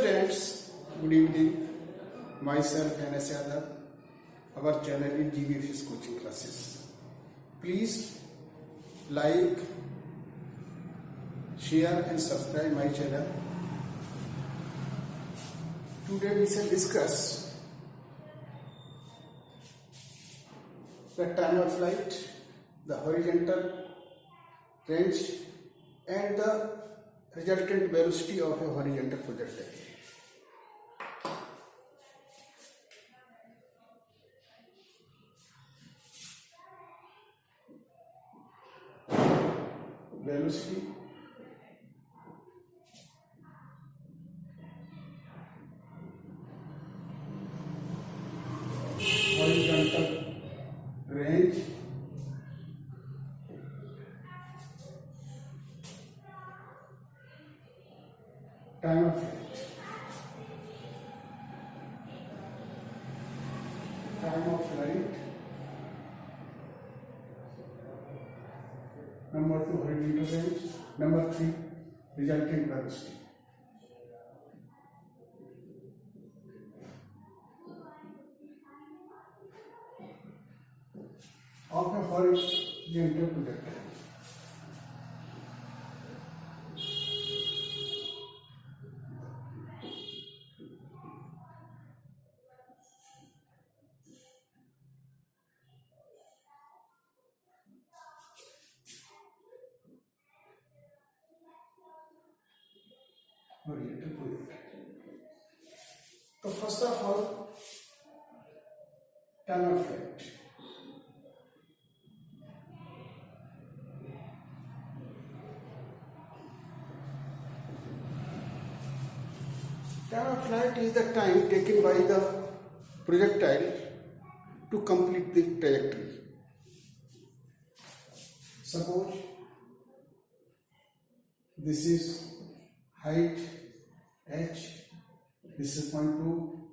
Students, good evening. Myself N.S. Yadav. Our channel is GBFS Coaching Classes. Please like, share and subscribe my channel. Today we shall discuss the time of flight, the horizontal range and the resultant velocity of a horizontal projectile. Velocity, horizontal range, time of flight. Time of flight. Number 2, horizontal range. Number 3, resultant velocity. Of a horizontal projectile. Horizontal projectile. So first of all, time of flight. Time of flight is the time taken by the projectile to complete the trajectory. Suppose this is height h, this is point 2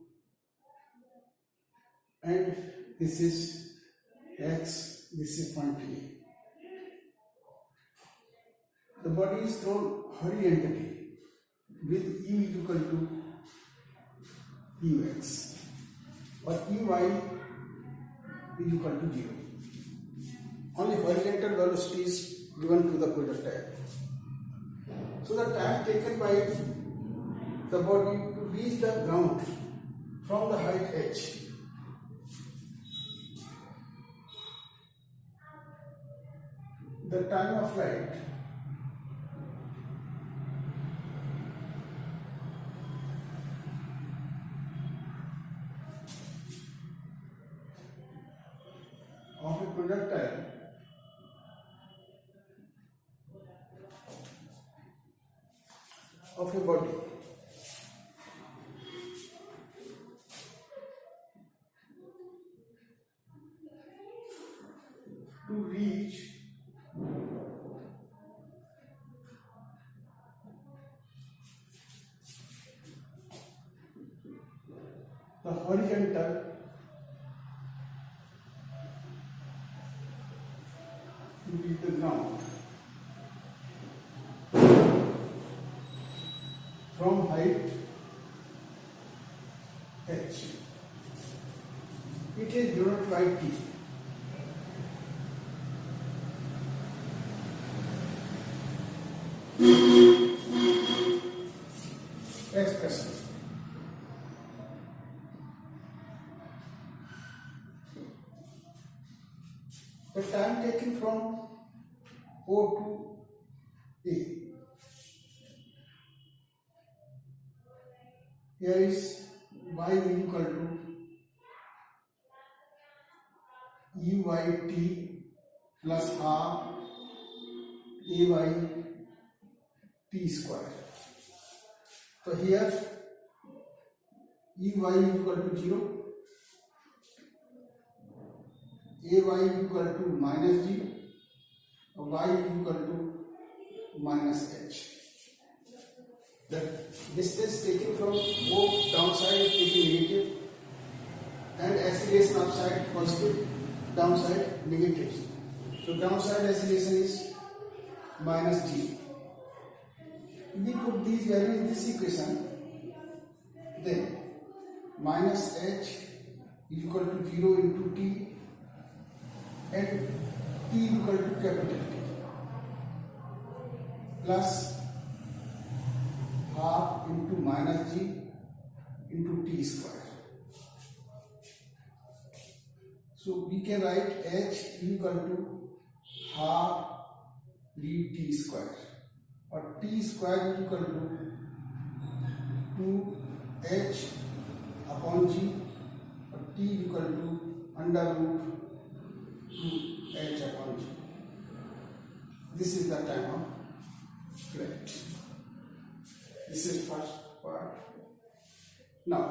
and this is x, this is point A. The body is thrown horizontally with u is equal to ux or ey is equal to 0. Only horizontal velocity is given to the projectile. So the time taken by the body to reach the ground from the height h the time of flight of a projectile of a body to reach the horizontal to reach the ground from height h. It is denoted by t. Expression. The time taken from O to A. Here is y equal to uyt plus half ayt square. So here ey is equal to 0, ay is equal to minus g, y is equal to minus h. The distance taken from O downside is taken negative and acceleration upside positive, downside negative. So downside acceleration is minus g. We put these values in this equation, then minus h is equal to 0 into t and t equal to capital T plus half into minus g into t square. So we can write h equal to half dt square or t square is equal to 2h upon g or t equal to under root 2h upon g. This is the time of flight. This is first part. Now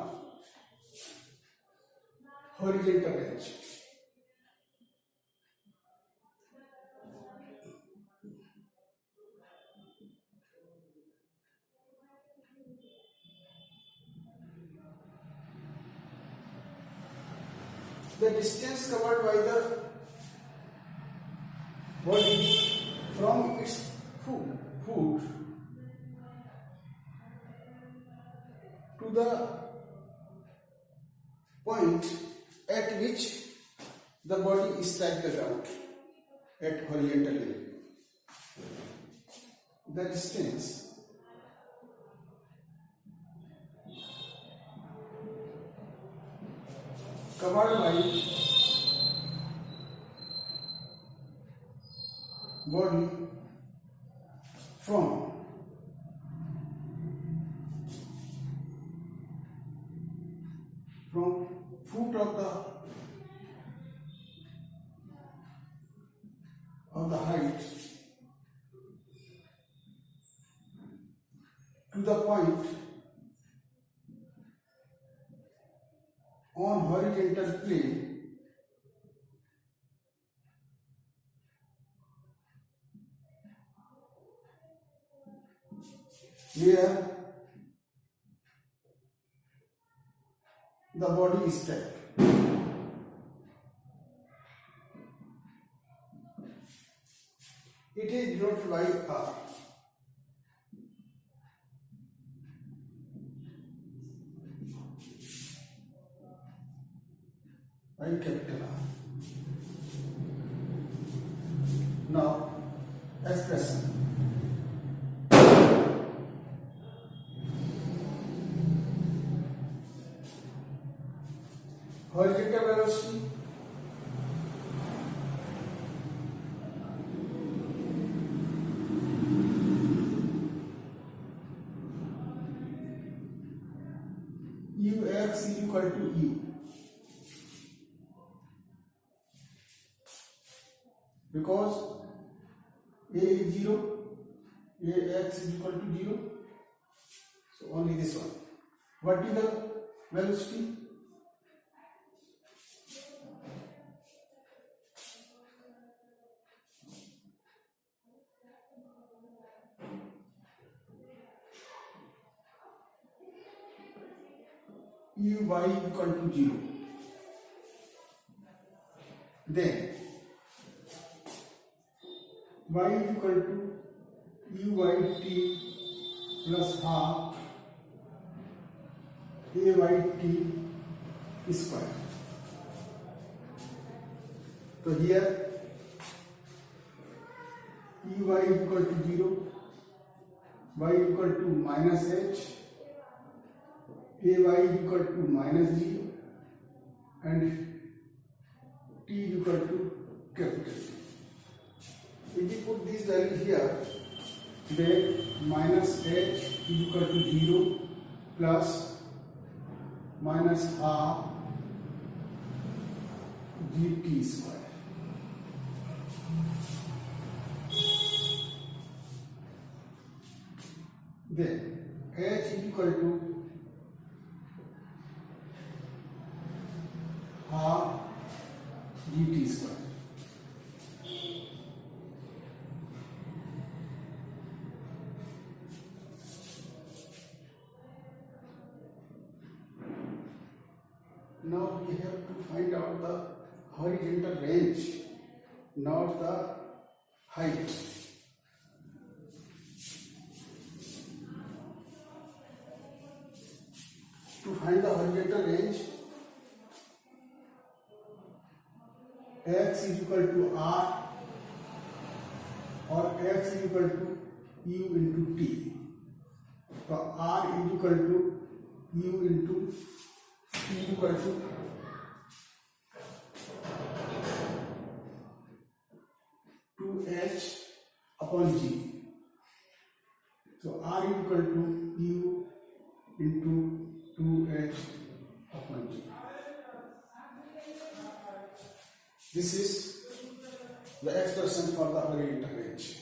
horizontal range. The distance covered by the body from its foot to the point at which the body strikes the ground at horizontal level. The distance covered by body from foot of the height to the point on horizontal plane where the body is stacked. It is denoted by R. By capital R. Now, expression. Horizontal velocity ux is equal to E, because A is 0, Ax is equal to 0, so only this one. Vertical velocity Uy equal to 0. Then y is equal to Uyt plus half Ayt square. So here Uy equal to 0, y equal to minus h, Ay equal to minus g and t equal to capital T. If we put this value here, then minus h is equal to 0 plus minus half gt square. Then h is equal to half gt square. Now we have to find out the horizontal range, not the height. To find the horizontal range, x is equal to r or x is equal to u into t. So r is equal to u into t equal to h upon g. So r is equal to u into 2h upon g. This is the expression for the horizontal range.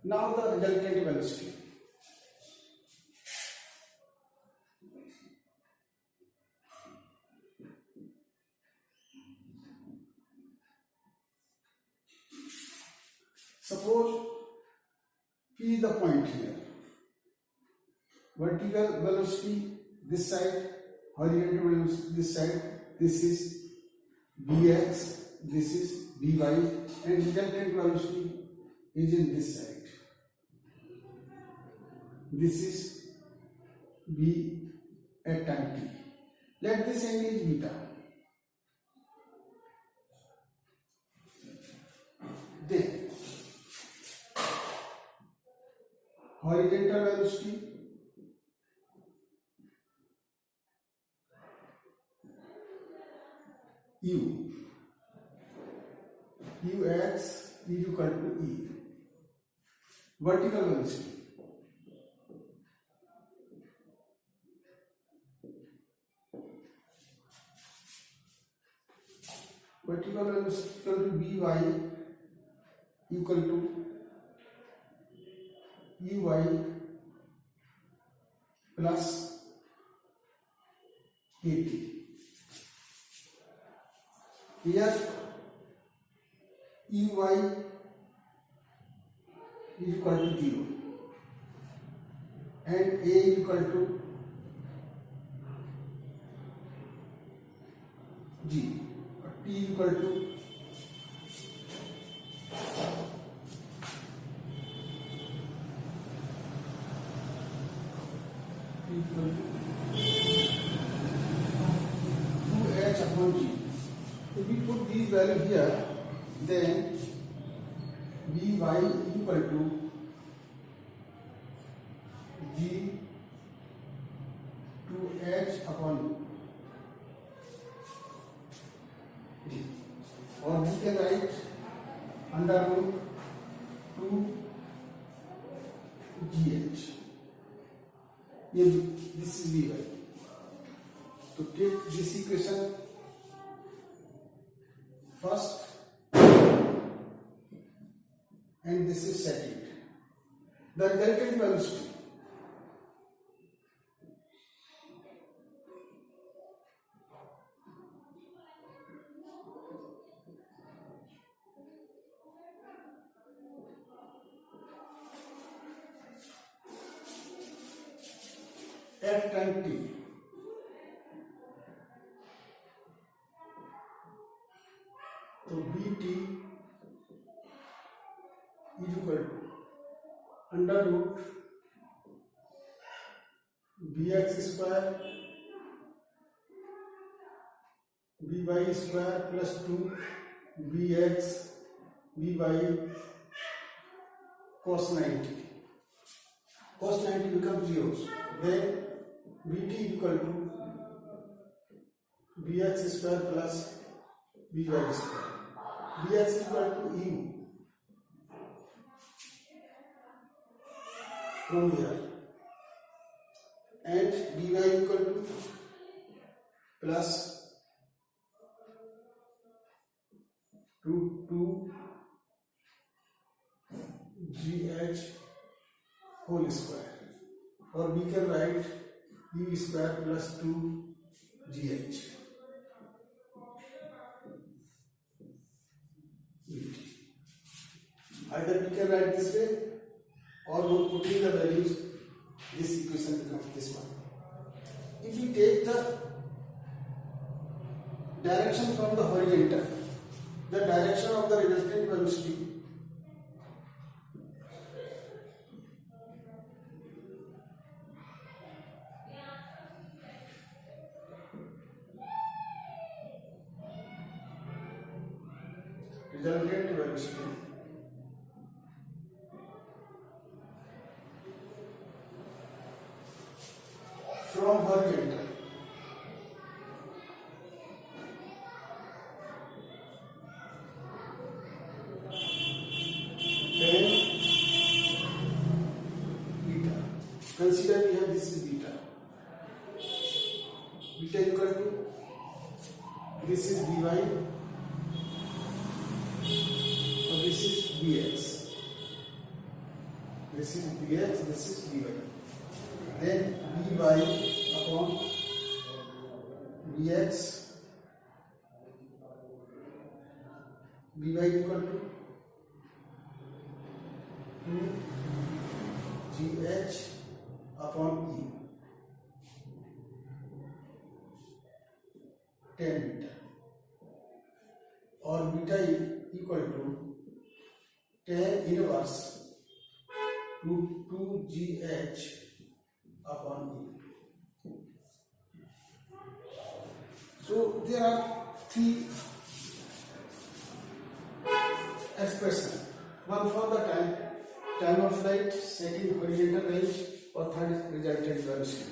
Now the resultant velocity. Suppose P is the point here. Vertical velocity this side, horizontal velocity this side. This is Vx, this is Vy, and resultant velocity is in this side. This is V at time t. Let this angle is beta. Then horizontal velocity u, ux is equal to e. Vertical velocity equal to Vy equal to Uy plus At. Here Uy is equal to 0 and A is equal to G. T is equal to equal to 2h upon g. If we put these values here, then Vy is equal to g 2h upon g, or we can write under root 2 gh. This is Vy. To take this equation first, and this is second. The resultant velocity at time t. So Bt is equal to under root Vx square Vy square plus 2 Vx Vy cos 90. Cos 90 becomes 0. Then Vt is equal to Vx square plus Vy square. Vx is equal to u from here, and Vy is equal to plus root 2 gh whole square, or we can write u square plus 2 gh. Either we can write this way, or we put in the values, this equation becomes this one. If we take the direction from the horizontal, the direction of the resultant velocity resultant velocity from horizontal then beta. Consider we have this is beta. Beta equal to this is dy or this is dx. This is dx, this is dy. Then dy upon dx, dy equal to 2gh upon e, 10 beta, or beta equal to 10 inverse to 2gh upon e. So there are three expressions. One for the time of flight, second horizontal range, or third resultant velocity.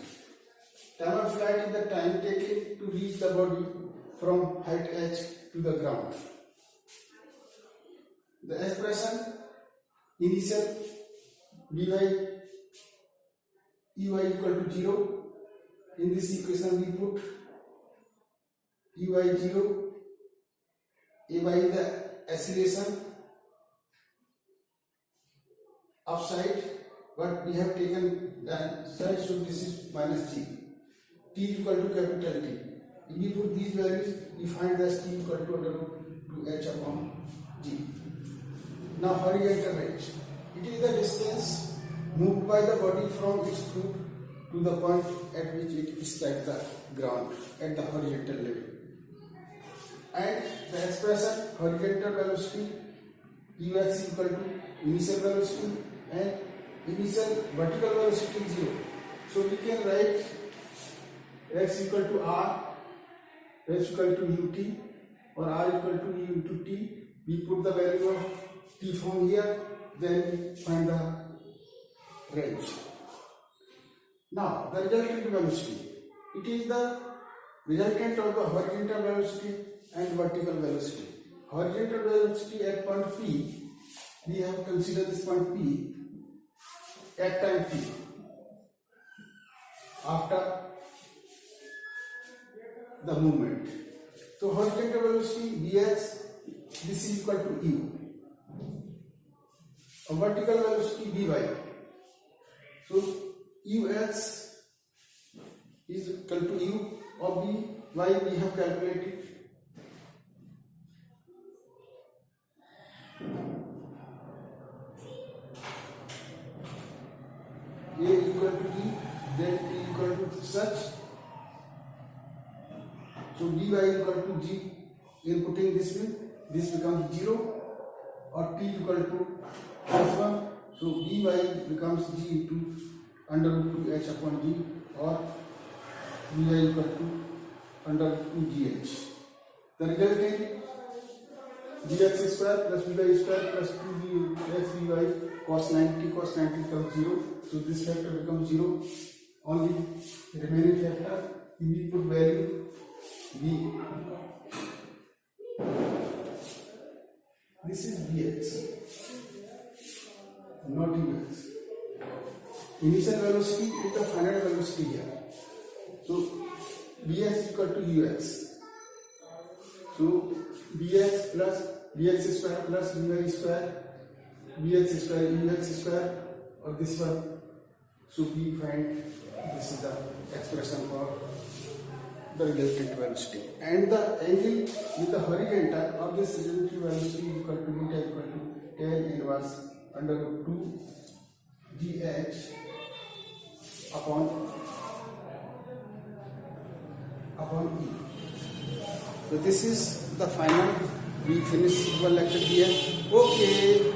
Time of flight is the time taken to reach the body from height h to the ground. The expression initial dy ey equal to 0. In this equation we put ey 0, ay is the acceleration upside, but we have taken that side, so this is minus g. T equal to capital T. If we put these values, we find that T equal to under root 2h upon g. Now horizontal range. It is the distance moved by the body from its root to the point at which it strikes the ground at the horizontal level. And the expression horizontal velocity ux equal to initial velocity and initial vertical velocity is 0. So we can write x equal to r, h equal to ut, or r equal to u into t. We put the value of t from here, then we find the range. Now the resultant velocity. It is the resultant of the horizontal velocity and vertical velocity. Horizontal velocity at point P, we have considered this point P at time T. After the movement. So horizontal velocity Vx, this is equal to u. A vertical velocity Vy. So ux is equal to u, or Vy we have calculated. A equal to T, then T equal to such. So dy equal to g. Inputting this way, this becomes 0, or T equal to plus 1. So dy becomes g into under root 2h upon g, or dy equal to under root 2gh. The resultant dx square plus dy square plus 2dx dy cos 90 becomes 0. So this factor becomes 0. Only remaining factor, if we put value v, this is vx, not ux. Initial velocity is the final velocity here. So vx equal to ux. So vx plus vx square plus vy square, vx square ux square, or this one. So we find this is the expression for the resultant velocity. And the angle with the horizontal of this resultant velocity is equal to beta equal to tan inverse under root 2 gh upon e. So this is the final. We finish our lecture here. Okay.